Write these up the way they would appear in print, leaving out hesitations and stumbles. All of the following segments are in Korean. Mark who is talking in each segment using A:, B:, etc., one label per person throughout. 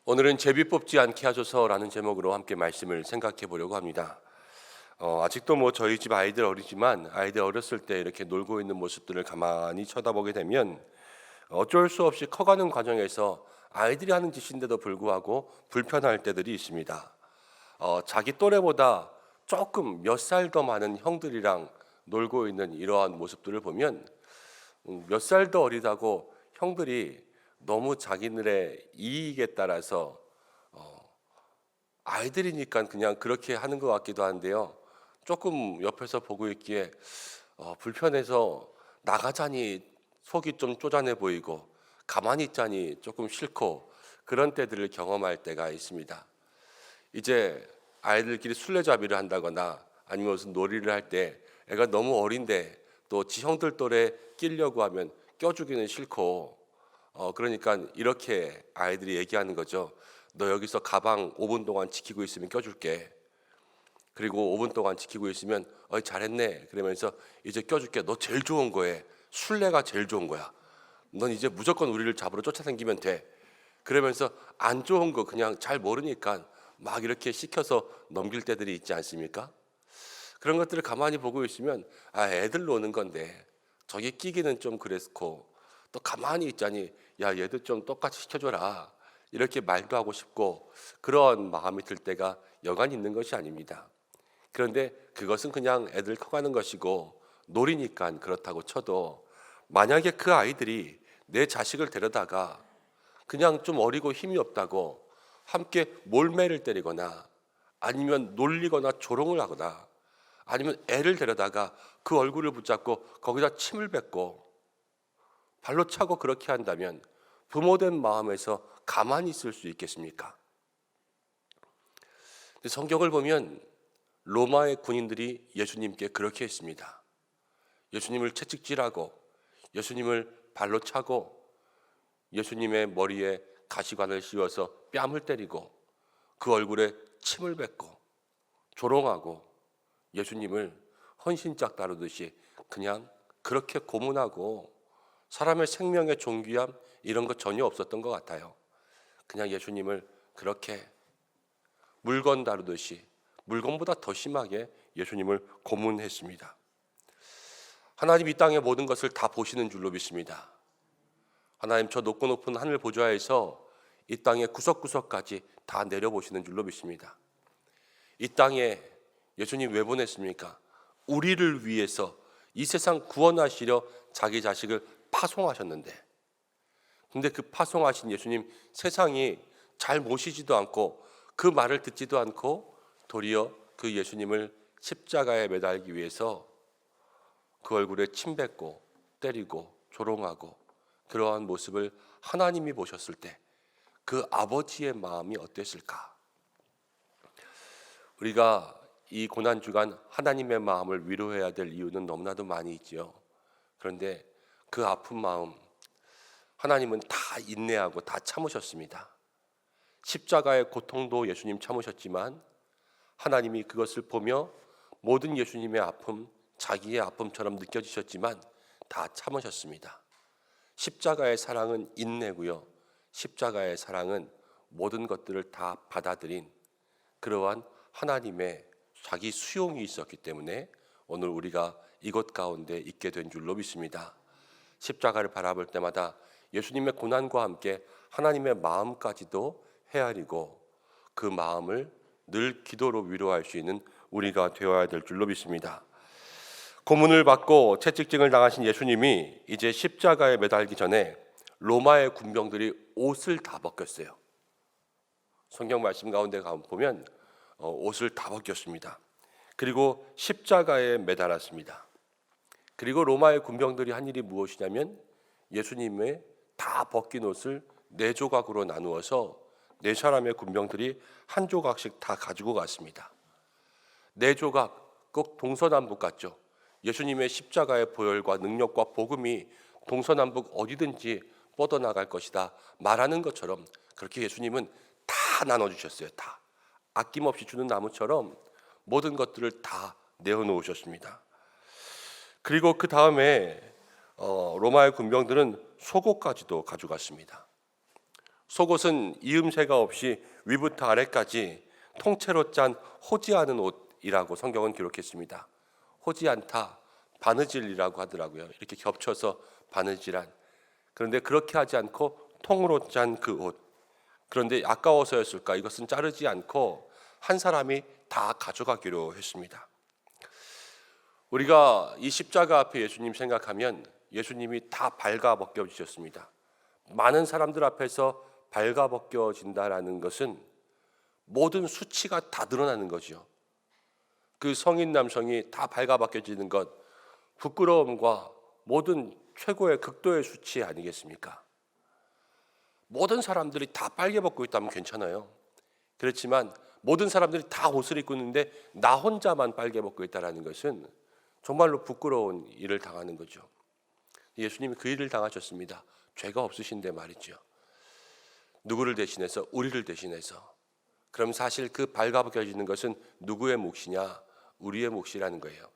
A: 오늘은 제비 뽑지 않게 하소서라는 제목으로 함께 말씀을 생각해 보려고 합니다. 아직도 저희 집 아이들 어리지만 아이들 어렸을 때 이렇게 놀고 있는 모습들을 가만히 쳐다보게 되면 어쩔 수 없이 커가는 과정에서 아이들이 하는 짓인데도 불구하고 불편할 때들이 있습니다. 자기 또래보다 조금 몇 살 더 많은 형들이랑 놀고 있는 이러한 모습들을 보면 몇 살 더 어리다고 형들이 너무 자기들의 이익에 따라서 아이들이니까 그냥 그렇게 하는 것 같기도 한데요. 조금 옆에서 보고 있기에 불편해서 나가자니 속이 좀 쪼잔해 보이고 가만히 있자니 조금 싫고 그런 때들을 경험할 때가 있습니다. 이제 아이들끼리 술래잡이를 한다거나 아니면 무슨 놀이를 할 때 애가 너무 어린데 또 지 형들 또래 끼려고 하면 껴주기는 싫고 그러니까 이렇게 아이들이 얘기하는 거죠. 너 여기서 가방 5분 동안 지키고 있으면 껴줄게. 그리고 5분 동안 지키고 있으면 잘했네 그러면서 이제 껴줄게. 너 제일 좋은 거에 술래가 제일 좋은 거야. 넌 이제 무조건 우리를 잡으러 쫓아다니면 돼. 그러면서 안 좋은 거 그냥 잘 모르니까 막 이렇게 시켜서 넘길 때들이 있지 않습니까? 그런 것들을 가만히 보고 있으면 애들 노는 건데 저기 끼기는 좀 그랬고 또 가만히 있자니 야 얘도 좀 똑같이 시켜줘라 이렇게 말도 하고 싶고 그런 마음이 들 때가 여간 있는 것이 아닙니다. 그런데 그것은 그냥 애들 커가는 것이고 놀이니까 그렇다고 쳐도 만약에 그 아이들이 내 자식을 데려다가 그냥 좀 어리고 힘이 없다고 함께 몰매를 때리거나 아니면 놀리거나 조롱을 하거나 아니면 애를 데려다가 그 얼굴을 붙잡고 거기다 침을 뱉고 발로 차고 그렇게 한다면 부모된 마음에서 가만히 있을 수 있겠습니까? 성경을 보면 로마의 군인들이 예수님께 그렇게 했습니다. 예수님을 채찍질하고 예수님을 발로 차고 예수님의 머리에 가시관을 씌워서 뺨을 때리고 그 얼굴에 침을 뱉고 조롱하고 예수님을 헌신짝 다루듯이 그냥 그렇게 고문하고 사람의 생명의 존귀함 이런 것 전혀 없었던 것 같아요. 그냥 예수님을 그렇게 물건 다루듯이 물건보다 더 심하게 예수님을 고문했습니다. 하나님 이 땅의 모든 것을 다 보시는 줄로 믿습니다. 하나님 저 높고 높은 하늘 보좌에서 이 땅의 구석구석까지 다 내려보시는 줄로 믿습니다. 이 땅에 예수님 왜 보냈습니까? 우리를 위해서 이 세상 구원하시려 자기 자식을 파송하셨는데 근데 그 파송하신 예수님 세상이 잘 모시지도 않고 그 말을 듣지도 않고 도리어 그 예수님을 십자가에 매달기 위해서 그 얼굴에 침 뱉고 때리고 조롱하고 그러한 모습을 하나님이 보셨을 때 그 아버지의 마음이 어땠을까? 우리가 이 고난주간 하나님의 마음을 위로해야 될 이유는 너무나도 많이 있지요. 그런데 그 아픈 마음 하나님은 다 인내하고 다 참으셨습니다. 십자가의 고통도 예수님 참으셨지만 하나님이 그것을 보며 모든 예수님의 아픔, 자기의 아픔처럼 느껴지셨지만 다 참으셨습니다. 십자가의 사랑은 인내고요. 십자가의 사랑은 모든 것들을 다 받아들인 그러한 하나님의 자기 수용이 있었기 때문에 오늘 우리가 이것 가운데 있게 된 줄로 믿습니다. 십자가를 바라볼 때마다 예수님의 고난과 함께 하나님의 마음까지도 헤아리고 그 마음을 늘 기도로 위로할 수 있는 우리가 되어야 될 줄로 믿습니다. 고문을 받고 채찍질을 당하신 예수님이 이제 십자가에 매달기 전에 로마의 군병들이 옷을 다 벗겼어요. 성경 말씀 가운데 보면 옷을 다 벗겼습니다. 그리고 십자가에 매달았습니다. 그리고 로마의 군병들이 한 일이 무엇이냐면 예수님의 다 벗긴 옷을 네 조각으로 나누어서 네 사람의 군병들이 한 조각씩 다 가지고 갔습니다. 네 조각 꼭 동서남북 같죠. 예수님의 십자가의 보혈과 능력과 복음이 동서남북 어디든지 뻗어나갈 것이다 말하는 것처럼 그렇게 예수님은 다 나눠주셨어요. 다 아낌없이 주는 나무처럼 모든 것들을 다 내어놓으셨습니다. 그리고 그 다음에 로마의 군병들은 속옷까지도 가져갔습니다. 속옷은 이음새가 없이 위부터 아래까지 통째로 짠 호지 않은 옷이라고 성경은 기록했습니다. 호지 않다, 바느질이라고 하더라고요. 이렇게 겹쳐서 바느질한. 그런데 그렇게 하지 않고 통으로 짠 그 옷. 그런데 아까워서였을까? 이것은 자르지 않고 한 사람이 다 가져가기로 했습니다. 우리가 이 십자가 앞에 예수님 생각하면 예수님이 다 발가벗겨지셨습니다. 많은 사람들 앞에서 발가벗겨진다라는 것은 모든 수치가 다 드러나는 거죠. 그 성인 남성이 다 발가벗겨지는 것, 부끄러움과 모든 최고의 극도의 수치 아니겠습니까? 모든 사람들이 다 빨개 벗고 있다면 괜찮아요. 그렇지만 모든 사람들이 다 옷을 입고 있는데 나 혼자만 빨개 벗고 있다는 것은 정말로 부끄러운 일을 당하는 거죠. 예수님이 그 일을 당하셨습니다. 죄가 없으신데 말이죠. 누구를 대신해서? 우리를 대신해서. 그럼 사실 그 발가벗겨지는 것은 누구의 몫이냐? 우리의 몫이라는 거예요.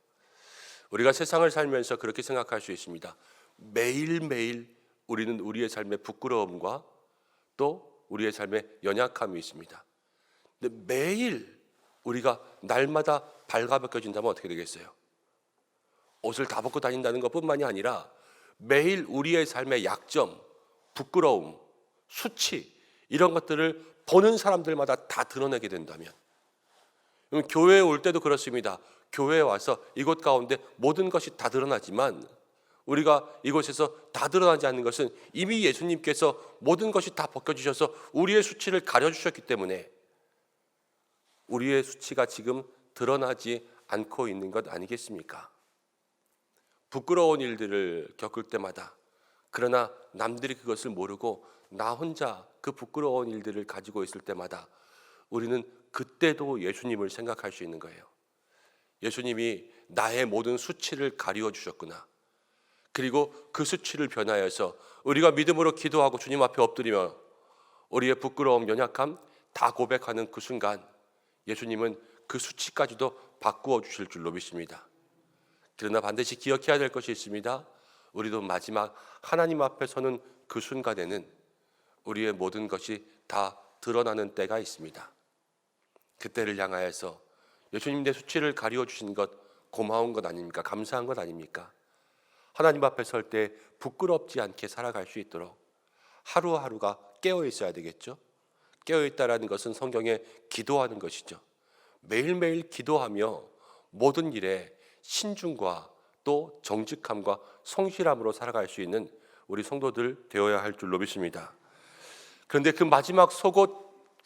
A: 우리가 세상을 살면서 그렇게 생각할 수 있습니다. 매일매일 우리는 우리의 삶의 부끄러움과 또 우리의 삶의 연약함이 있습니다. 근데 매일 우리가 날마다 발가벗겨진다면 어떻게 되겠어요? 옷을 다 벗고 다닌다는 것뿐만이 아니라 매일 우리의 삶의 약점, 부끄러움, 수치 이런 것들을 보는 사람들마다 다 드러내게 된다면, 교회에 올 때도 그렇습니다. 교회에 와서 이곳 가운데 모든 것이 다 드러나지만 우리가 이곳에서 다 드러나지 않는 것은 이미 예수님께서 모든 것이 다 벗겨주셔서 우리의 수치를 가려주셨기 때문에 우리의 수치가 지금 드러나지 않고 있는 것 아니겠습니까? 부끄러운 일들을 겪을 때마다, 그러나 남들이 그것을 모르고 나 혼자 그 부끄러운 일들을 가지고 있을 때마다 우리는 그때도 예수님을 생각할 수 있는 거예요. 예수님이 나의 모든 수치를 가리워 주셨구나. 그리고 그 수치를 변하여서 우리가 믿음으로 기도하고 주님 앞에 엎드리며 우리의 부끄러움, 연약함 다 고백하는 그 순간 예수님은 그 수치까지도 바꾸어 주실 줄로 믿습니다. 그러나 반드시 기억해야 될 것이 있습니다. 우리도 마지막 하나님 앞에 서는 그 순간에는 우리의 모든 것이 다 드러나는 때가 있습니다. 그때를 향하여서 예수님 내 수치를 가리워 주신 것 고마운 것 아닙니까? 감사한 것 아닙니까? 하나님 앞에 설 때 부끄럽지 않게 살아갈 수 있도록 하루하루가 깨어 있어야 되겠죠. 깨어 있다라는 것은 성경에 기도하는 것이죠. 매일매일 기도하며 모든 일에 신중과 또 정직함과 성실함으로 살아갈 수 있는 우리 성도들 되어야 할 줄로 믿습니다. 그런데 그 마지막 속옷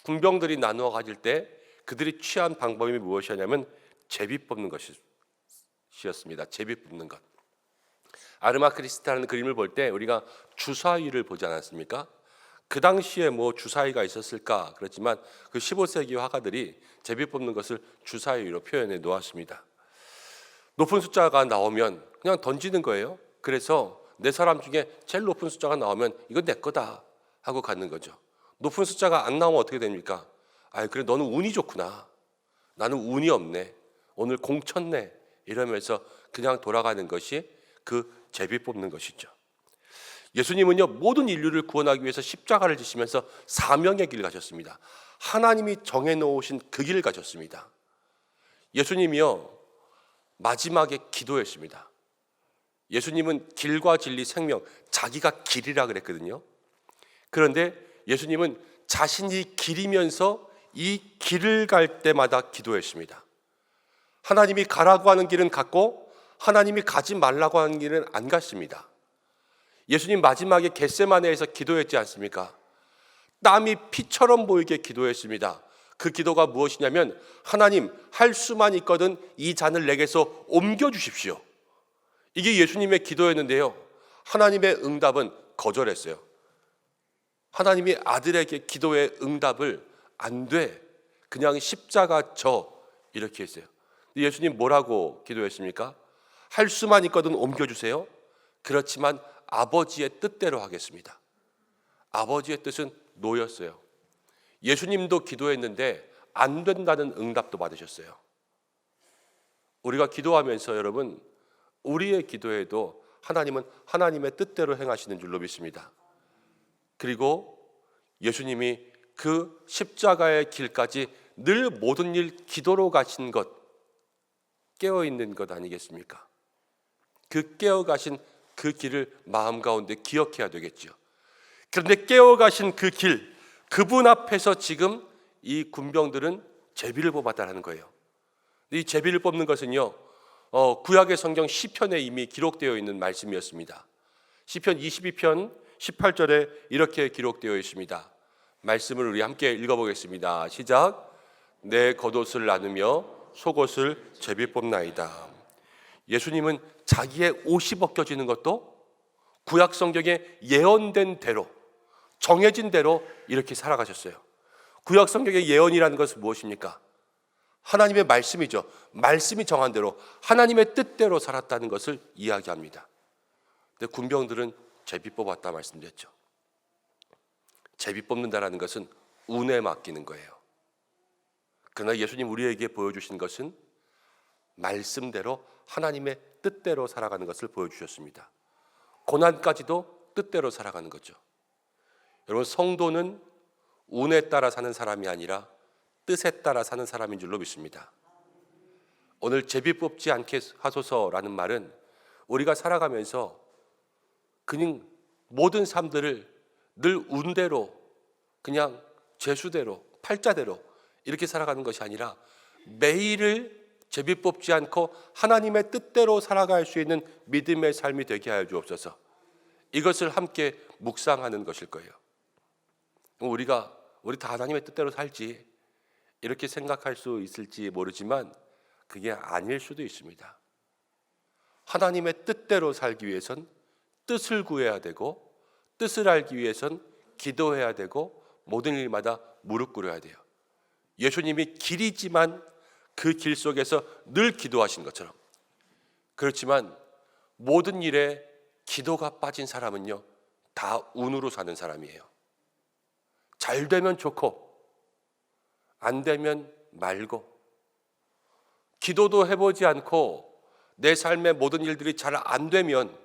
A: 군병들이 나누어 가질 때 그들이 취한 방법이 무엇이냐면 제비 뽑는 것이었습니다. 제비 뽑는 것. 아르마크리스타라는 그림을 볼 때 우리가 주사위를 보지 않았습니까? 그 당시에 뭐 주사위가 있었을까? 그렇지만 그 15세기 화가들이 제비 뽑는 것을 주사위로 표현해 놓았습니다. 높은 숫자가 나오면 그냥 던지는 거예요. 그래서 네 사람 중에 제일 높은 숫자가 나오면 이건 내 거다 하고 갖는 거죠. 높은 숫자가 안 나오면 어떻게 됩니까? 그래 너는 운이 좋구나. 나는 운이 없네. 오늘 공쳤네. 이러면서 그냥 돌아가는 것이 그 제비 뽑는 것이죠. 예수님은요 모든 인류를 구원하기 위해서 십자가를 지시면서 사명의 길을 가셨습니다. 하나님이 정해놓으신 그 길을 가셨습니다. 예수님이요 마지막에 기도했습니다. 예수님은 길과 진리 생명, 자기가 길이라 그랬거든요. 그런데 예수님은 자신이 길이면서 이 길을 갈 때마다 기도했습니다. 하나님이 가라고 하는 길은 갔고 하나님이 가지 말라고 하는 길은 안 갔습니다. 예수님 마지막에 겟세마네에서 기도했지 않습니까? 땀이 피처럼 보이게 기도했습니다. 그 기도가 무엇이냐면 하나님 할 수만 있거든 이 잔을 내게서 옮겨주십시오. 이게 예수님의 기도였는데요. 하나님의 응답은 거절했어요. 하나님이 아들에게 기도의 응답을 안 돼. 그냥 십자가 져. 이렇게 했어요. 예수님 뭐라고 기도했습니까? 할 수만 있거든 옮겨주세요. 그렇지만 아버지의 뜻대로 하겠습니다. 아버지의 뜻은 노였어요. 예수님도 기도했는데 안 된다는 응답도 받으셨어요. 우리가 기도하면서 여러분 우리의 기도에도 하나님은 하나님의 뜻대로 행하시는 줄로 믿습니다. 그리고 예수님이 그 십자가의 길까지 늘 모든 일 기도로 가신 것, 깨어있는 것 아니겠습니까? 그 깨어가신 그 길을 마음 가운데 기억해야 되겠죠. 그런데 깨어가신 그 길, 그분 앞에서 지금 이 군병들은 제비를 뽑았다는 거예요. 이 제비를 뽑는 것은요, 구약의 성경 시편에 이미 기록되어 있는 말씀이었습니다. 시편 22편 18절에 이렇게 기록되어 있습니다. 말씀을 우리 함께 읽어보겠습니다. 시작. 내 겉옷을 나누며 속옷을 제비 뽑나이다. 예수님은 자기의 옷이 벗겨지는 것도 구약 성경에 예언된 대로, 정해진 대로 이렇게 살아가셨어요. 구약 성경의 예언이라는 것은 무엇입니까? 하나님의 말씀이죠. 말씀이 정한 대로 하나님의 뜻대로 살았다는 것을 이야기합니다. 근데 군병들은 제비 뽑았다 말씀드렸죠. 제비 뽑는다라는 것은 운에 맡기는 거예요. 그러나 예수님 우리에게 보여주신 것은 말씀대로 하나님의 뜻대로 살아가는 것을 보여주셨습니다. 고난까지도 뜻대로 살아가는 거죠. 여러분, 성도는 운에 따라 사는 사람이 아니라 뜻에 따라 사는 사람인 줄로 믿습니다. 오늘 제비 뽑지 않게 하소서라는 말은 우리가 살아가면서 그냥 모든 삶들을 늘 운대로, 그냥 재수대로, 팔자대로 이렇게 살아가는 것이 아니라 매일을 제비 뽑지 않고 하나님의 뜻대로 살아갈 수 있는 믿음의 삶이 되게 하여 주옵소서. 이것을 함께 묵상하는 것일 거예요. 우리 다 하나님의 뜻대로 살지 이렇게 생각할 수 있을지 모르지만 그게 아닐 수도 있습니다. 하나님의 뜻대로 살기 위해선 뜻을 구해야 되고, 뜻을 알기 위해선 기도해야 되고, 모든 일마다 무릎 꿇어야 돼요. 예수님이 길이지만 그 길 속에서 늘 기도하신 것처럼. 그렇지만 모든 일에 기도가 빠진 사람은요, 다 운으로 사는 사람이에요. 잘 되면 좋고 안 되면 말고, 기도도 해보지 않고 내 삶의 모든 일들이 잘 안 되면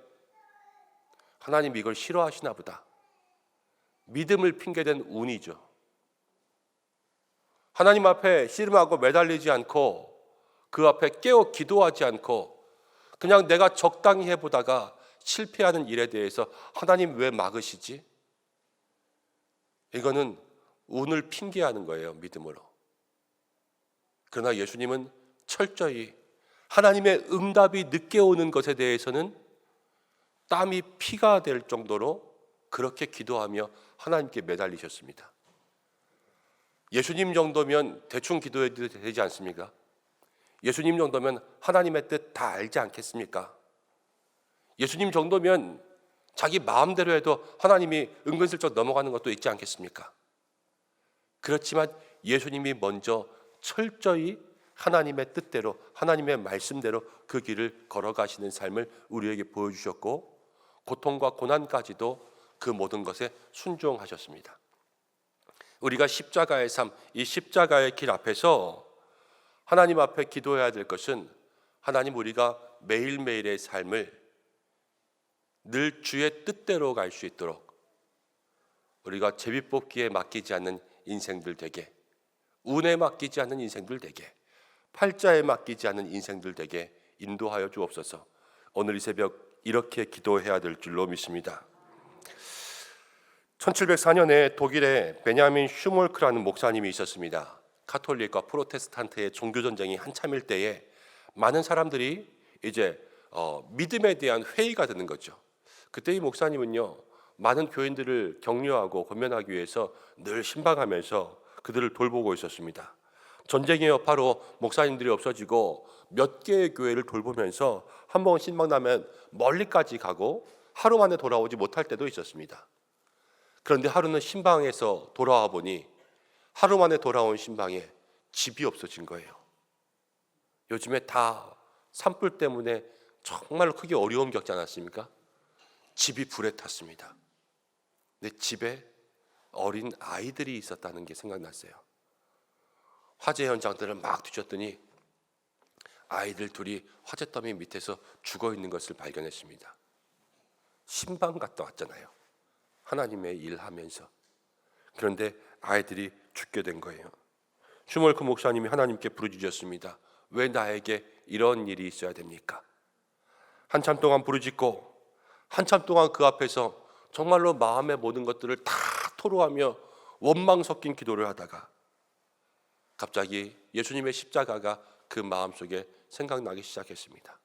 A: 하나님 이걸 싫어하시나 보다. 믿음을 핑계댄 운이죠. 하나님 앞에 씨름하고 매달리지 않고 그 앞에 깨어 기도하지 않고 그냥 내가 적당히 해보다가 실패하는 일에 대해서 하나님 왜 막으시지? 이거는 운을 핑계하는 거예요, 믿음으로. 그러나 예수님은 철저히 하나님의 응답이 늦게 오는 것에 대해서는 땀이 피가 될 정도로 그렇게 기도하며 하나님께 매달리셨습니다. 예수님 정도면 대충 기도해도 되지 않습니까? 예수님 정도면 하나님의 뜻 다 알지 않겠습니까? 예수님 정도면 자기 마음대로 해도 하나님이 은근슬쩍 넘어가는 것도 있지 않겠습니까? 그렇지만 예수님이 먼저 철저히 하나님의 뜻대로, 하나님의 말씀대로 그 길을 걸어가시는 삶을 우리에게 보여주셨고, 고통과 고난까지도 그 모든 것에 순종하셨습니다. 우리가 십자가의 삶, 이 십자가의 길 앞에서 하나님 앞에 기도해야 될 것은, 하나님, 우리가 매일매일의 삶을 늘 주의 뜻대로 갈 수 있도록 우리가 제비뽑기에 맡기지 않는 인생들 되게, 운에 맡기지 않는 인생들 되게, 팔자에 맡기지 않는 인생들 되게 인도하여 주옵소서. 오늘 이 새벽 이렇게 기도해야 될 줄로 믿습니다. 1704년에 독일에 베냐민 슈몰크라는 목사님이 있었습니다. 카톨릭과 프로테스탄트의 종교전쟁이 한참일 때에 많은 사람들이 이제 믿음에 대한 회의가 되는 거죠. 그때 이 목사님은요, 많은 교인들을 격려하고 권면하기 위해서 늘 신방하면서 그들을 돌보고 있었습니다. 전쟁의 여파로 목사님들이 없어지고 몇 개의 교회를 돌보면서 한 번 신방나면 멀리까지 가고 하루 만에 돌아오지 못할 때도 있었습니다. 그런데 하루는 신방에서 돌아와 보니 하루 만에 돌아온 신방에 집이 없어진 거예요. 요즘에 다 산불 때문에 정말로 크게 어려움 겪지 않았습니까? 집이 불에 탔습니다. 근데 집에 어린 아이들이 있었다는 게 생각났어요. 화재 현장들을 막 뒤졌더니 아이들 둘이 화재더미 밑에서 죽어 있는 것을 발견했습니다. 신방 갔다 왔잖아요, 하나님의 일 하면서. 그런데 아이들이 죽게 된 거예요. 슈멀크 목사님이 하나님께 부르짖었습니다. 왜 나에게 이런 일이 있어야 됩니까? 한참 동안 부르짖고 한참 동안 그 앞에서 정말로 마음의 모든 것들을 다 토로하며 원망 섞인 기도를 하다가 갑자기 예수님의 십자가가 그 마음속에 생각나기 시작했습니다.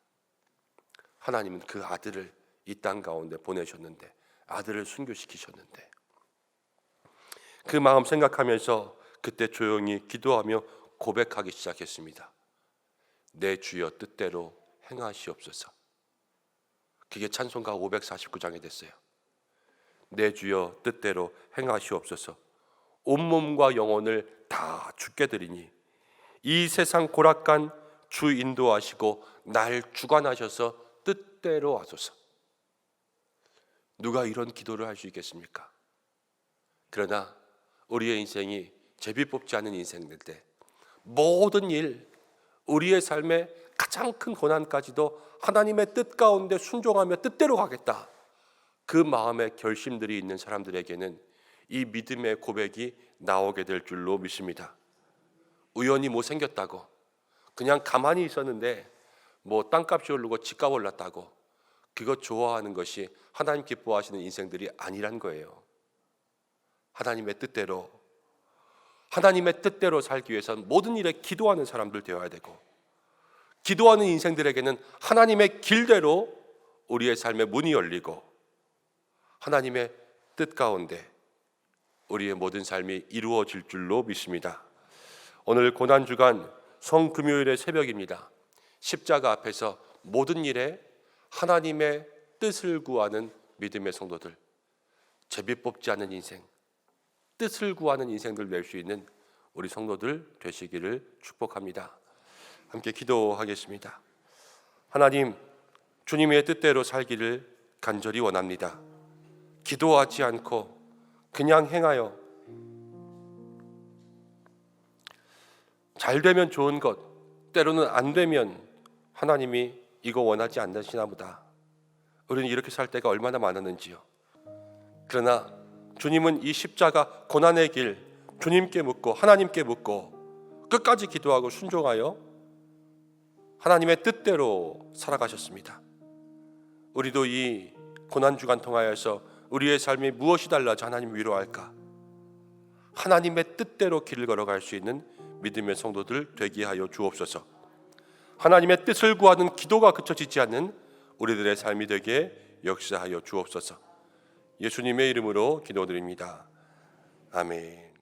A: 하나님은 그 아들을 이 땅 가운데 보내셨는데, 아들을 순교시키셨는데, 그 마음 생각하면서 그때 조용히 기도하며 고백하기 시작했습니다. 내 주여 뜻대로 행하시옵소서. 그게 찬송가 549장이 됐어요. 내 주여 뜻대로 행하시옵소서. 온몸과 영혼을 다 주께 드리니 이 세상 고락간 주 인도하시고 날 주관하셔서 뜻대로 하소서. 누가 이런 기도를 할 수 있겠습니까? 그러나 우리의 인생이 제비 뽑지 않은 인생일 때 모든 일, 우리의 삶의 가장 큰 고난까지도 하나님의 뜻 가운데 순종하며 뜻대로 가겠다, 그 마음의 결심들이 있는 사람들에게는 이 믿음의 고백이 나오게 될 줄로 믿습니다. 우연히 뭐 생겼다고, 그냥 가만히 있었는데 뭐 땅값이 오르고 집값 올랐다고 그것 좋아하는 것이 하나님 기뻐하시는 인생들이 아니란 거예요. 하나님의 뜻대로 살기 위해서는 모든 일에 기도하는 사람들 되어야 되고, 기도하는 인생들에게는 하나님의 길대로 우리의 삶의 문이 열리고 하나님의 뜻 가운데 우리의 모든 삶이 이루어질 줄로 믿습니다. 오늘 고난주간 성금요일의 새벽입니다. 십자가 앞에서 모든 일에 하나님의 뜻을 구하는 믿음의 성도들, 제비 뽑지 않는 인생, 뜻을 구하는 인생들 낼 수 있는 우리 성도들 되시기를 축복합니다. 함께 기도하겠습니다. 하나님, 주님의 뜻대로 살기를 간절히 원합니다. 기도하지 않고 그냥 행하여 잘 되면 좋은 것, 때로는 안 되면 하나님이 이거 원하지 않으시나 보다, 우리는 이렇게 살 때가 얼마나 많았는지요. 그러나 주님은 이 십자가 고난의 길 주님께 묻고 하나님께 묻고 끝까지 기도하고 순종하여 하나님의 뜻대로 살아가셨습니다. 우리도 이 고난주간 통하여서 우리의 삶이 무엇이 달라져 하나님 위로할까, 하나님의 뜻대로 길을 걸어갈 수 있는 믿음의 성도들 되게 하여 주옵소서. 하나님의 뜻을 구하는 기도가 그쳐지지 않는 우리들의 삶이 되게 역사하여 주옵소서. 예수님의 이름으로 기도드립니다. 아멘.